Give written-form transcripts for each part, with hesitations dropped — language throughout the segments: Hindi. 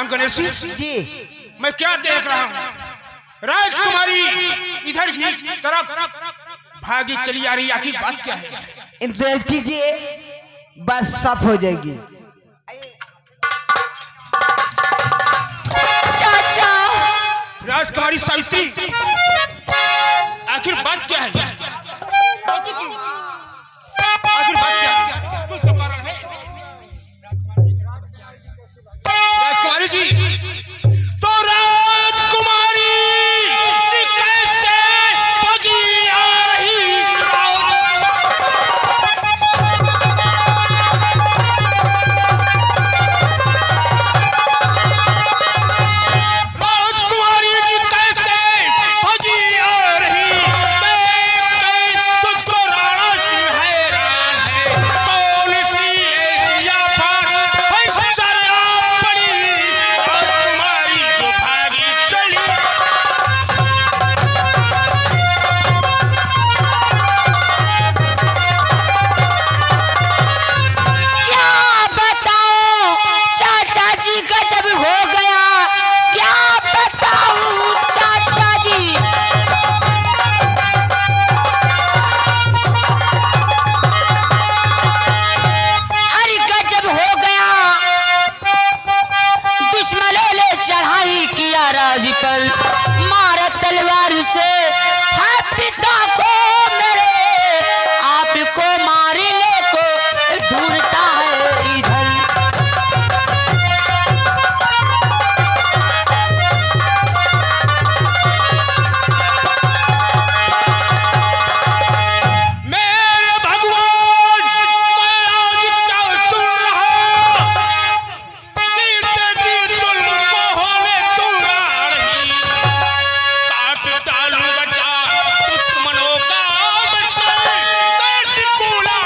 राम गणेश जी मैं क्या देख रहा हूँ? राजकुमारी इधर की तरफ भागी चली आ रही, आखिर बात क्या है? इंतजार कीजिए, बस साफ हो जाएगी। चाचा राजकुमारी सावित्री, आखिर बात क्या है? आखिर बात क्या है? कुछ तो कारण है। राजकुमारी जी, तो राजकुमारी जी कैसे भागी आ रही? राजकुमारी जी कैसे भागी आ रही? तुझको राणा सिंह हैरान है। कौन सी ऐसी आफत है शराब पड़ी? राजकुमारी जो भागी चली। क्या बताऊं चाचा जी का जब हो गया, क्या बताऊं चाचा जी। अरे गजब हो गया, दुश्मनों ने चढ़ाई किया राज पर, मारा तलवार से है पिता को मेरे, आपको मारने को ढूंढता है इधर। मेरे भगवान, मैं आज क्या सुन रहा? जीते जी जुल्म को होने दूंगा नहीं। काट डालूंगा जा दुश्मनों का मशर, देश कूड़ा।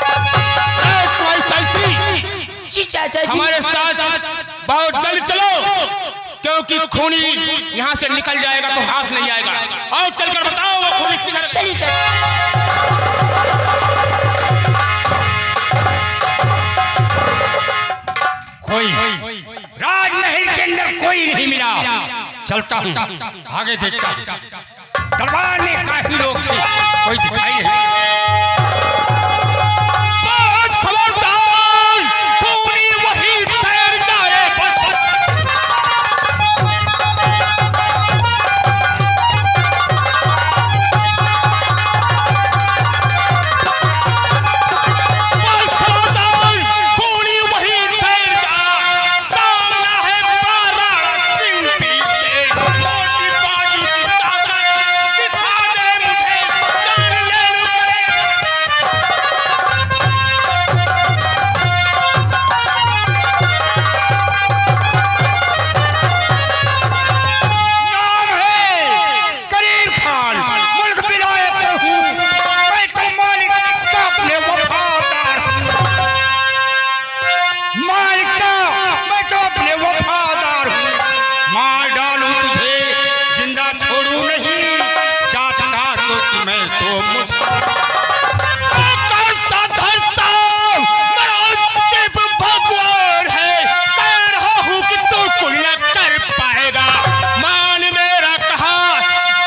राजकुमारी सावित्री, जी चाचा जी। हमारे साथ बहुत जल्द चलो, क्योंकि खूनी यहाँ से निकल जाएगा तो हाथ नहीं आएगा। और चलकर बताओ वो खूनी किधर है? चलिए चाचा। कोई राजमहल के अंदर कोई नहीं मिला। चलता हूँ आगे देखता हूँ। दरबार में काफी लोग थे, कोई दिखाई नहीं। आज खबरदार, खूनी वहीं ठहर जाए बस। बस खबरदार, खूनी वहीं ठहर जा। सामना है राणा सिंह पीछे, मोटी बाजी की ताकत दिखा दे मुझे, जान ले लूं करे। नाम है करीर खान, मुल्क विलायत में हूँ। मैं तो मालिक का अपने वफादार हूँ। मालिक का मैं तो अपने वफादार हूँ। मार डालूं तुझे, जिंदा छोड़ू नहीं। जात का तो मैं तो मुस्लिम। करता धरता मेरा चिप भगवान है, कह रहा हूँ कि तू कुछ न कर पाएगा। मान मेरा कहा,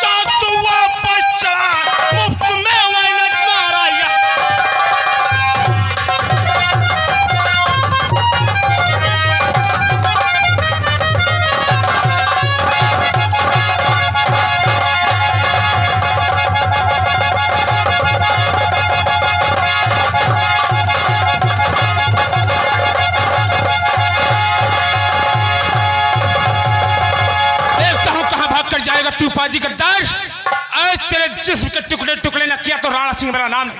जा तू वापस चला, मुफ्त में वैनत मारा या। देखता हूँ कहाँ भाग कर जाएगा तू पाजी गद्दार। आज तेरे जिस्म के टुकड़े टुकड़े न किया तो राणा सिंह मेरा नाम है।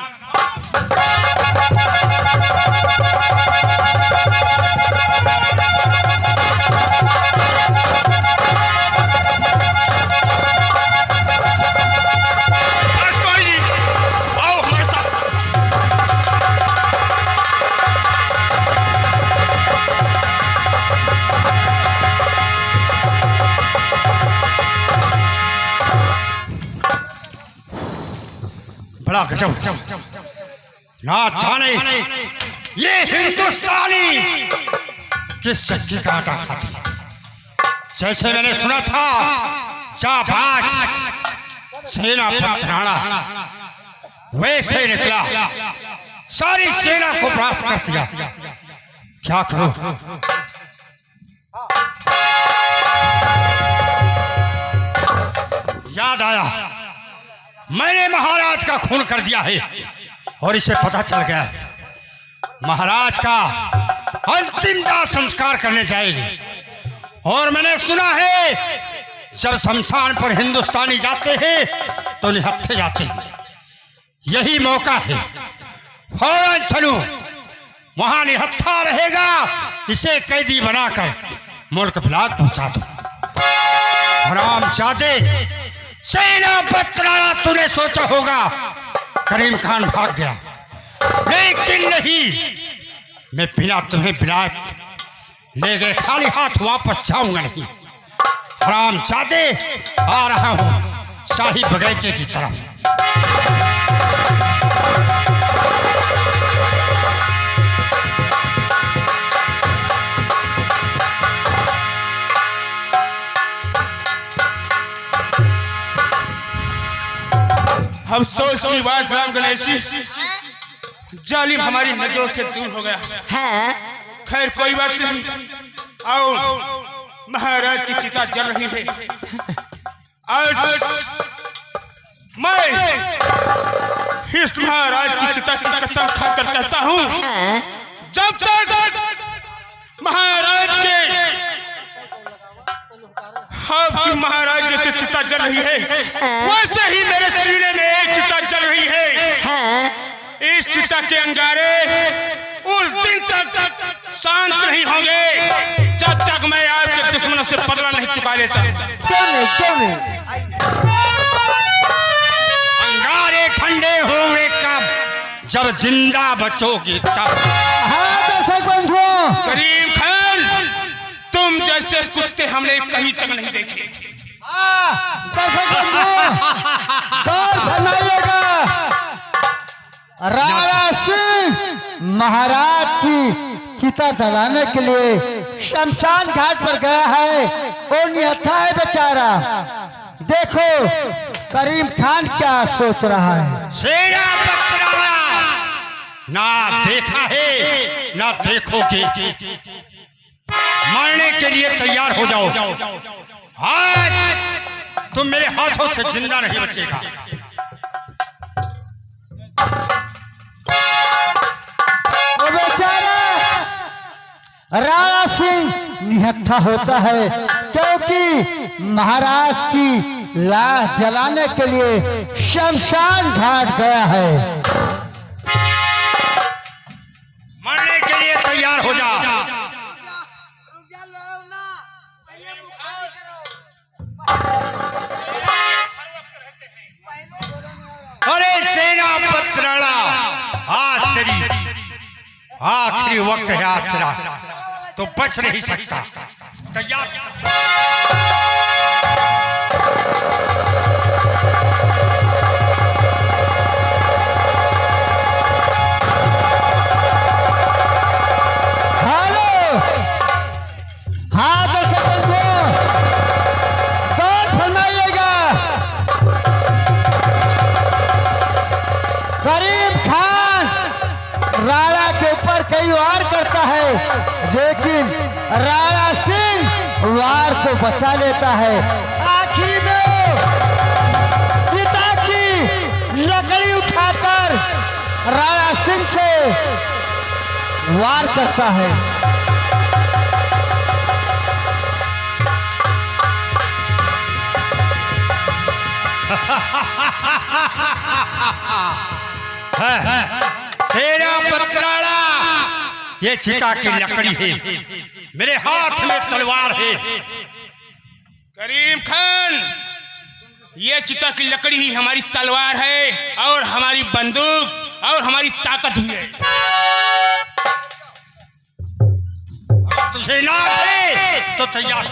राजकुमारी जी, आओ हमारे साथ। बड़ा गजब, ना जाने ये हिंदुस्तानी किस शक्ति का आटा खाते। जैसे मैंने सुना था जाबाज सेनापति राणा वैसे निकला, सारी सेना को परास्त कर दिया। क्या करूं? याद आया मैंने महाराज का खून कर दिया है और इसे पता चल गया है। महाराज का अंतिम दाह संस्कार करने जाएगी और मैंने सुना है जब शमशान पर हिंदुस्तानी जाते हैं तो निहत्थे जाते हैं। यही मौका है, फौरन चलूं, वहां निहत्था रहेगा, इसे कैदी बनाकर मुल्क बिलाद पहुंचा दो। हरामजादे सेनापति राणा, तूने सोचा होगा करीम खान भाग गया, लेकिन नहीं, मैं बिना तुम्हें बिलात ले गए खाली हाथ वापस जाऊंगा नहीं। हरामजादे, आ रहा हूं शाही बगीचे की तरफ। अफसोस की बात राम गणेशी, जालिम हमारी नजरों से दूर हो गया है। खैर कोई बात नहीं, आओ महाराज की चिता जल रही है। आज मैं इस महाराज की चिता की कसम खाकर कहता हूँ, जब तक महाराज के आपकी महाराज जैसे चिता जल रही है, वैसे ही मेरे सीने में एक चिता जल रही है। इस चिता के अंगारे उस दिन तक शांत नहीं होंगे जब तक मैं आपके दुश्मनों से बदला नहीं चुका लेता। क्यों नहीं? अंगारे ठंडे होंगे कब? जब जिंदा बचोगी तब। हाँ दर्शक बंधुओं, करीम खान, तुम जैसे कुत्ते हमने कहीं तक नहीं देखे। दर्शक बंधुओं, गौर फरमाइएगा, राणा सिंह महाराज की चिता जलाने के लिए शमशान घाट पर गया है। वो निहत्था है बेचारा। देखो करीम खान क्या सोच रहा है। सेनापति राणा, ना देखा है ना देखोगे, मरने के लिए तैयार हो जाओ। आज तुम मेरे हाथों से जिंदा नहीं बचेगा। वो बेचारा राणा सिंह निहत्था होता है क्योंकि महाराज की लाश जलाने के लिए शमशान घाट गया है। मरने के लिए तैयार हो जा। अरे सेनापति राणा, आज तेरी आखिरी वक्त है। आज तेरा तो बच नहीं सकता। तैयार। हेलो, हाँ दर्शक बंधुओं, गौर फरमाइएगा, करीम खान राणा के ऊपर कई वार करता है, लेकिन राणा सिंह वार को बचा लेता है। आखिरी में चिता की लकड़ी उठाकर राणा सिंह से वार करता है। सेनापति राणा, ये चिता की लकड़ी है, मेरे हाथ में तलवार है। करीम खान, ये चिता की लकड़ी ही हमारी तलवार है और हमारी बंदूक और हमारी ताकत भी है। तुझे नाच है तो तैयार।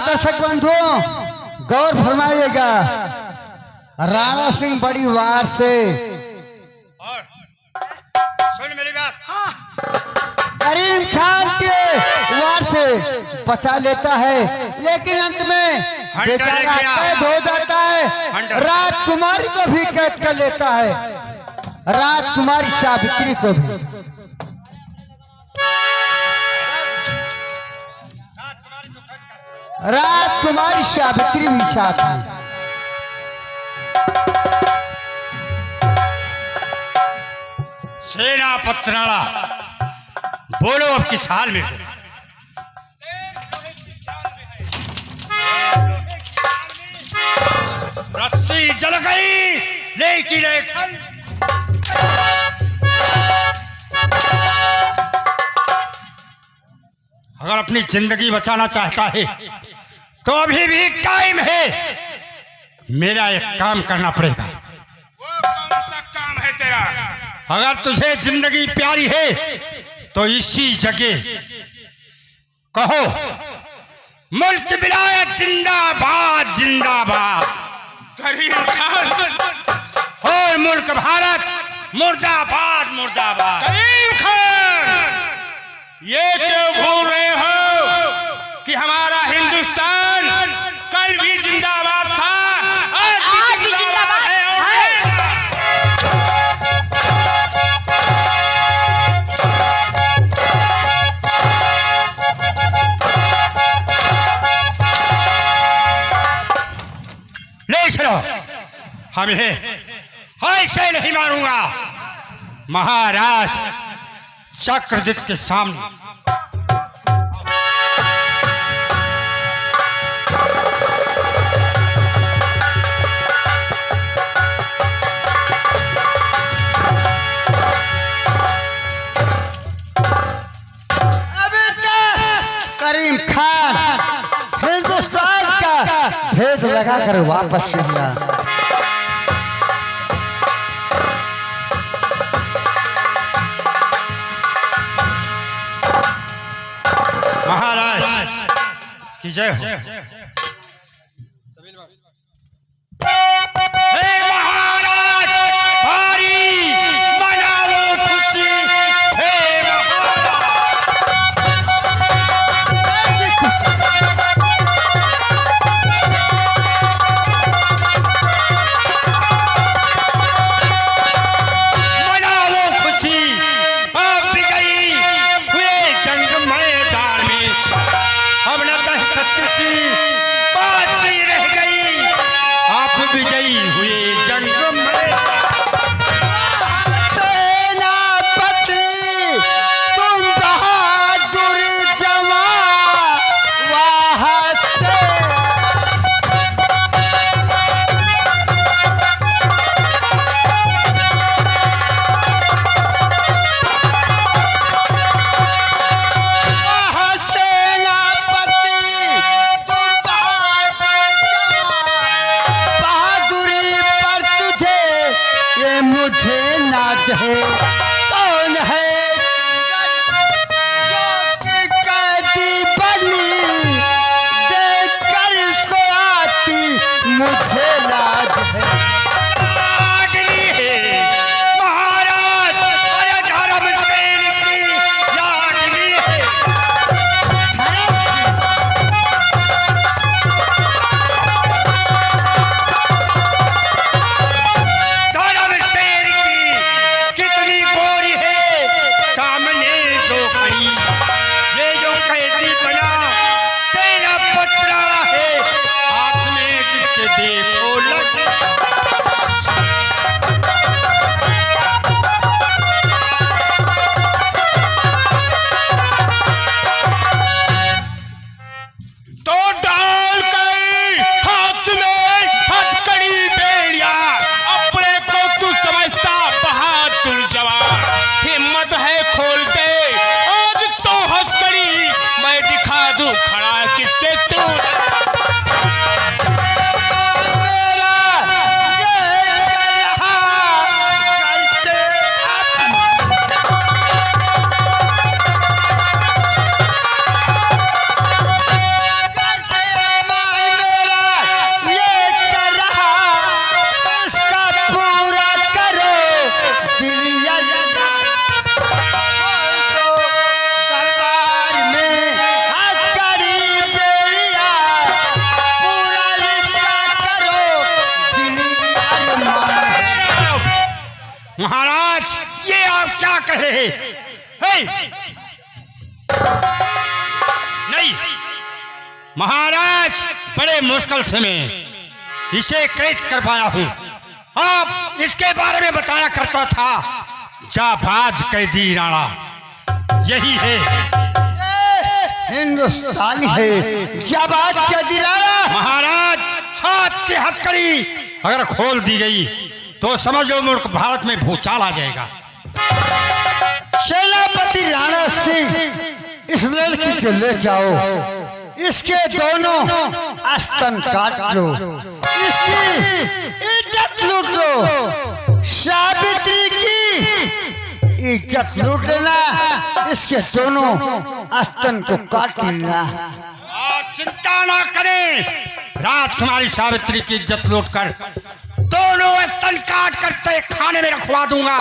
दर्शक बंधुओं गौर फरमाइएगा, राणा सिंह बड़ी वार से और सुन मेरी बात। करीम खान के वार से बचा लेता है, लेकिन अंत में बेचारा कैद हो जाता है। राजकुमारी को भी कैद कर लेता है, राजकुमारी सावित्री को भी। राजकुमारी सावित्री भी साथ में। सेनापति राणा, बोलो अब किस हाल में हो? रस्सी जल गई लेकिन ऐठन अगर अपनी जिंदगी बचाना चाहता है तो अभी भी टाइम है। मेरा एक काम करना पड़ेगा। वो कौन सा काम है तेरा? अगर तुझे जिंदगी प्यारी है तो इसी जगह कहो मुल्क विलायत जिंदाबाद जिंदाबाद, करीम खान, और मुल्क भारत मुर्दाबाद मुर्दाबाद। करीम खान, ये क्यों भूल रहे हो कि हमारा हिंदुस्तान कल भी जिंदाबाद था, आज भी जिंदाबाद है। ले चलो, हम ऐसे नहीं मारूंगा। महाराज चक्रदित के सामने करीम खान हिंदुस्तान का भेद लगाकर वापस निकला। महाराज की जय हो। हे महाराज, भारी मनाओ खुशी। हे महाराज, मनाओ खुशी। आप विजयी हुए जंग मैदान में, अब न दहशत किसी बात नहीं रह गई। आप विजयी हुए जंग में। सेनापति तुम बहादुर जवान, वाह से सेनापति तुम बहादुरी पर तुझे ये मुझे नाज है। कौन है जो कि कैदी बनी, देखकर इसको आती मुझे लाज है। लाडली है महाराज, अरे धर्मसेन की लाडली है। धर्मसेन की कितनी गोरी है सामने जो खड़ी। ये जो कैदी बना सेनापति राणा है, हाथ में जिसके देखो लग। तो डाल कर हाथ में हथकड़ी बेड़िया, अपने को तू समझता बहादुर जवान। हिम्मत है खोल दे आज तो हथकड़ी, मैं दिखा दूं खड़ा किसके तू। मेरा ये करते करते कह रहे हे? नहीं महाराज, बड़े मुश्किल से मैं इसे कैद कर पाया हूँ। आप इसके बारे में बताया करता था जाबाज कैदी राणा, यही है। हिंदुस्तानी है जाबाज कैदी राणा। महाराज, हाथ की हथकड़ी अगर खोल दी गई तो समझो मुल्क भारत में भूचाल आ जाएगा। सेनापति राणा सिंह, इस लड़की को ले जाओ, इसके दोनों आस्तन काट लो, इसकी इज्जत लूट लो। सावित्री की इज्जत लूट लेना, इसके दोनों आस्तन को काट लेना। आप चिंता ना करें, राजकुमारी सावित्री की इज्जत लूटकर दोनों स्तन काट कर तय खाने में रखवा दूंगा,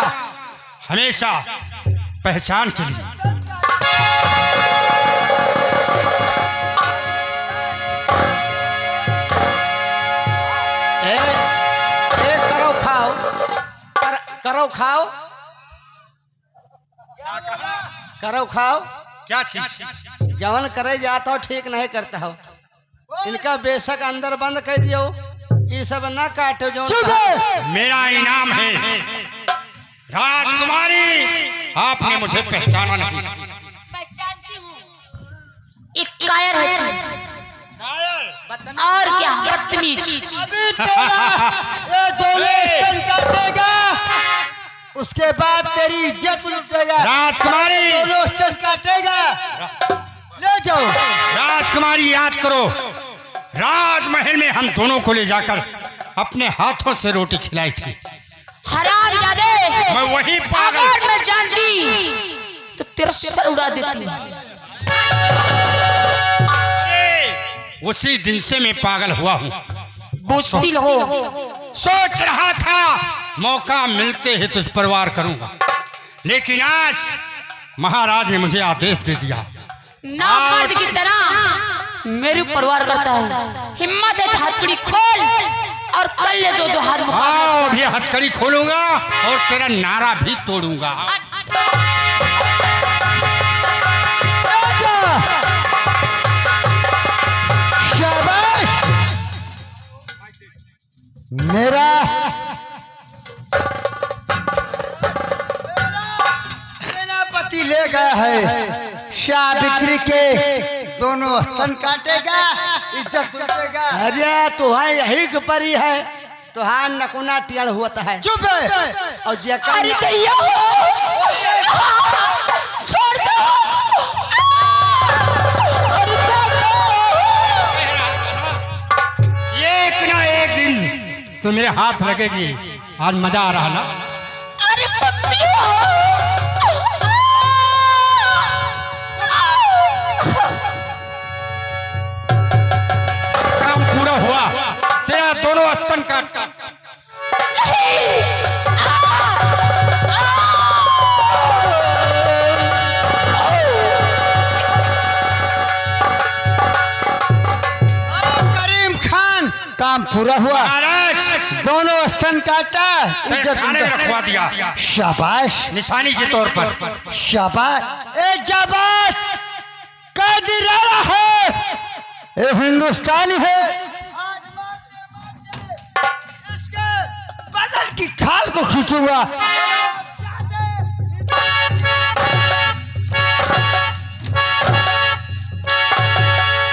हमेशा पहचान के लिए। करो खाओ, करो खाओ, करो खाओ। क्या चीज? जवन करे जाता हो ठीक नहीं करता हो। इनका बेशक अंदर बंद कर दियो, ये सब ना काटो। जो मेरा इनाम है राजकुमारी, आपने मुझे पहचाना नहीं। पहचानती हूँ, एक कायर है और क्या बदतमीज। अभी तेरा ये दोनों स्तन काटेगा, उसके बाद तेरी इज्जत लूटेगा। राजकुमारी, दोनों स्तन काटेगा, ले जाओ। राजकुमारी याद करो, राजमहल में हम दोनों को ले जाकर अपने हाथों से रोटी खिलाई थी। हरामजादे, मैं वही पागल। अगर मैं जानती तो तेरा सर उड़ा देती। अरे उसी दिन से मैं पागल हुआ हूँ। बुझती हो, सोच रहा था मौका मिलते ही तुझ पर वार करूंगा, लेकिन आज महाराज ने मुझे आदेश दे दिया। ना मर्द की तरह मेरे ऊपर वार करता है। हिम्मत है तो हथकड़ी खोल और कर ले दो हाथ मुकाबला। आओ, अभी हथकड़ी खोलूंगा और तेरा नारा भी तोड़ूंगा। शाबाश, मेरा सेनापति ले गया है। सावित्री के दोनों स्तन काटेगा, इज्जत लूटेगा। अरे तुहार यही के परी है, तुहार नकुना टियल होता है। चुप है। और अरे दैया, छोड़ दो। अरे एक ना एक दिन तो मेरे हाथ लगेगी। आज मजा आ रहा ना? अरे पप्पी हो। काम पूरा हुआ, तेरा दोनों स्तन काट काट। करीम खान, काम पूरा हुआ। महाराज, दोनों स्तन काटा, इज्जत खाने में रखवा दिया, शाबाश, निशानी के तौर पर। शाबाश। ए जाबाज कैदी राणा है, ये हिंदुस्तानी है। इसके बदन की खाल को खींचूंगा।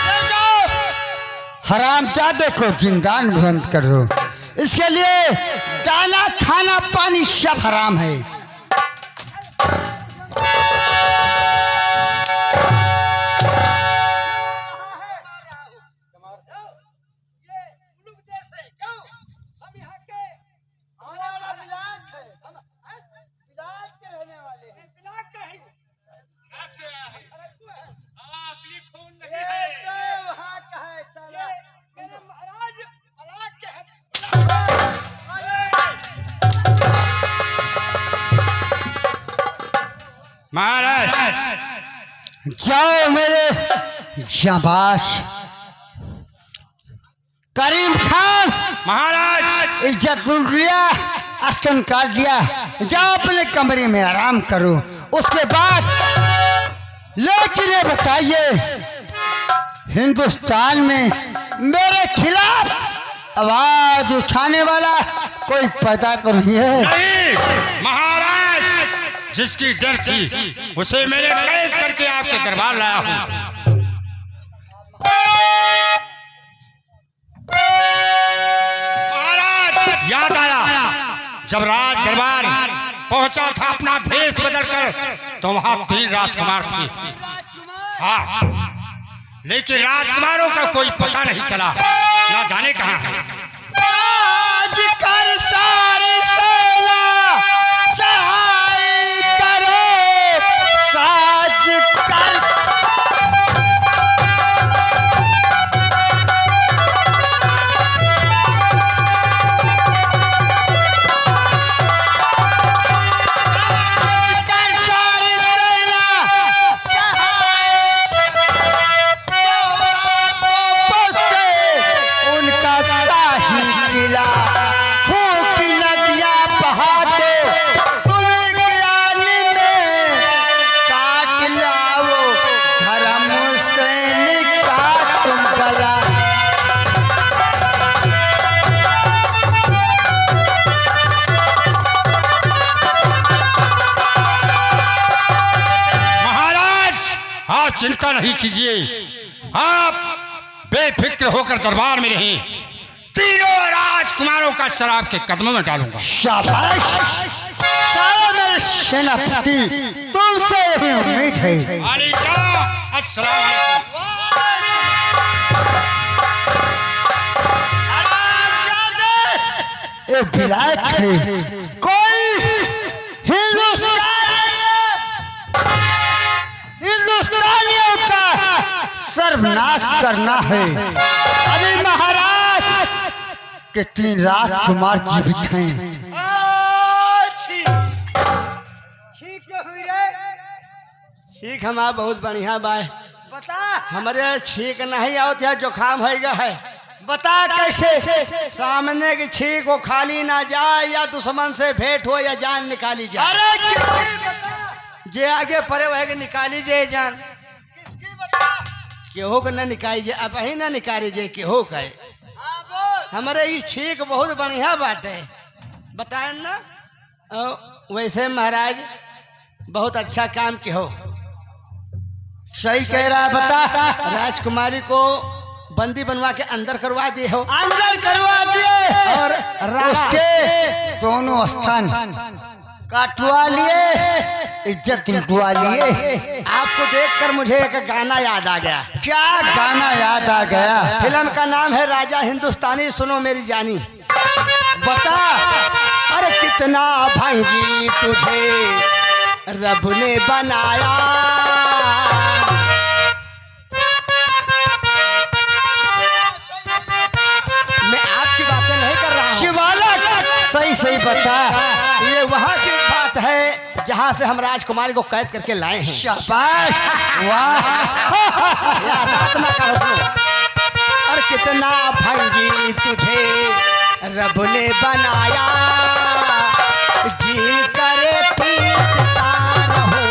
ले जाओ, हरामजादे को जिंदान बंद करो। इसके लिए दाना खाना पानी सब हराम है। महाराज, जाओ मेरे शाबाश। करीम खान, महाराज, इज्जत लूट लिया, स्तन काट दिया, जाओ अपने कमरे में आराम करो। उसके बाद लेकिन ये बताइए, हिंदुस्तान में मेरे खिलाफ आवाज उठाने वाला कोई पैदा तो नहीं है? नहीं महाराज, जिसकी डर थी उसे मैंने कैद करके आपके दरबार लाया हूँ। महाराज याद आया, जब राज दरबार पहुंचा था अपना भेष बदलकर, तो वहां 3 राजकुमार थे। हाँ, लेकिन राजकुमारों का कोई पता नहीं चला, ना जाने कहाँ है। आज कर सारी सेना चढ़ाई करे, साज कर चिंता नहीं कीजिए, आप बेफिक्र होकर दरबार में रहें। 3 राजकुमारों का शराब के कदमों में डालूंगा। शाबाश, सारा मेरे सेनापति, तुमसे यही उम्मीद है। अली जाओ, अस्सलाम वालेकुम। ये विलायत है, कोई हिंदुस्तानियों का सर्वनाश करना है। अभी महाराज के 3 राजकुमार जीवित हैं। ठीक हमारा बहुत बढ़िया बाय। बता हमारे छींक नहीं आओ थे, जुकाम है बता कैसे? सामने की छींक वो खाली ना जाए, या दुश्मन से भेंट हो या जान निकाली जाए। अरे जे आगे पड़े वह के निकाली जाए जान। केहो को न निकाली जाए, अब ही न निकाली जाए केहो कहे। हमारे ये छींक बहुत बढ़िया बात है, बताए ना। वैसे महाराज बहुत अच्छा काम के हो। सही कह रहा है, बता। राजकुमारी को बंदी बनवा के अंदर करवा दिए हो। अंदर करवा दिए और उसके दोनों स्थान काटवा लिए, इज्जत लुटवा लिए। आपको देखकर मुझे एक गाना याद आ गया। क्या गाना याद आ गया? फिल्म का नाम है राजा हिंदुस्तानी, सुनो मेरी जानी। बता। अरे कितना भंगी तुझे रब ने बनाया, मैं आपकी बातें नहीं कर रहा हूँ। शिवालक सही सही बता। ये वहाँ की बात है जहाँ से हम राजकुमारी को कैद करके लाए हैं। शाबाश, वाह। ना करो, सुनो। और कितना भंगी तुझे रब ने बनाया, जी करे पीटता रहो,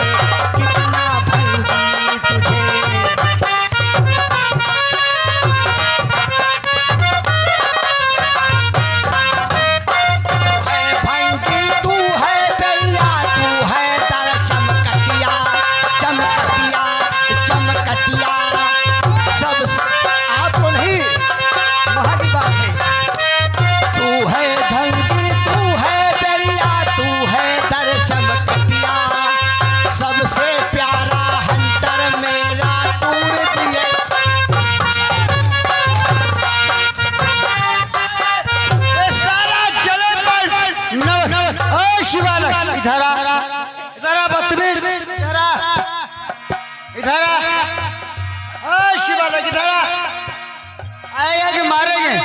कितना भंगी तुझे। है भंगी तू है बेड़िया, तू है दर चमकटिया, चमकटिया चमकटिया। सब आपको नहीं, वहाँ की बात है। तू है धंगी, तू है बेड़िया, तू है दर चमकटिया। सबसे प्यारा हंटर मेरा तूर दिए। सारा जले पर शिवालक इधर आ, इधर आ बदतमीज, इधर आ, इधर आ। शिवालक इधर आ, आएगा कि मारेंगे?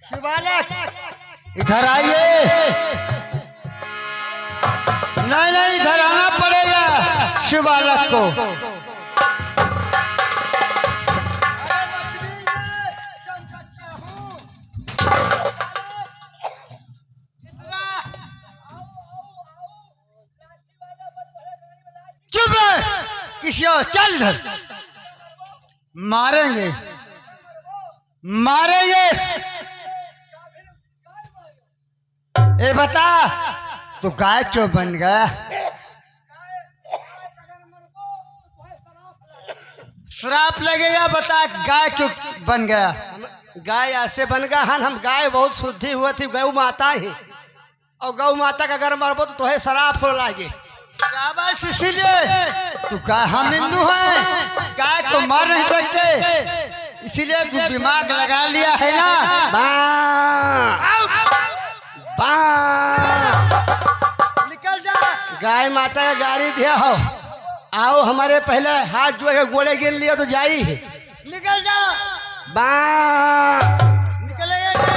शिवालक इधर आइए। नहीं नहीं, इधर आना पड़ेगा शिवालक को। चल इधर। मारेंगे मारेंगे। ए बता तू गाय क्यों बन गया? श्राप लगेगा। बता गाय क्यों बन गया? गाय ऐसे बन गया हन, हम गाय बहुत शुद्धि हुआ थी, गौ माता ही, और गौ माता का अगर मरबो तो तुहे शराब हो लागे। शाबाश। इसीलिए तू गाय, हम हिंदू हैं, गाय को मार नहीं सकते, इसीलिए तू दिमाग लगा लिया है ना। निकल जा। गाय माता का गाड़ी दिया हो, आओ हमारे पहले हाथ जो है गोले गिन लिया तो जाई। निकल जा। निकलेगा नहीं।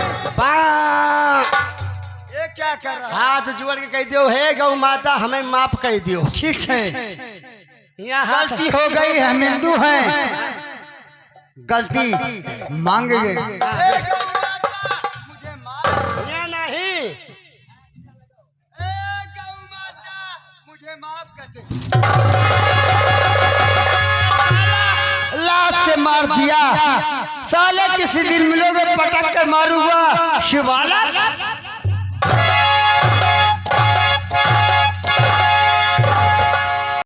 ये क्या कर रहा है? हाथ जोड़ के कह दियो, हे गौ माता हमें माफ कर दियो। ठीक है, यहाँ गलती हो गई, हम हिंदू हैं, गलती मांगेंगे। मुझे माफ। यहाँ नहीं, गौ माता मुझे माफ कर दे। लाश से मार दिया। साले किसी दिन मिलोगे पटक कर मारूंगा। शिवाला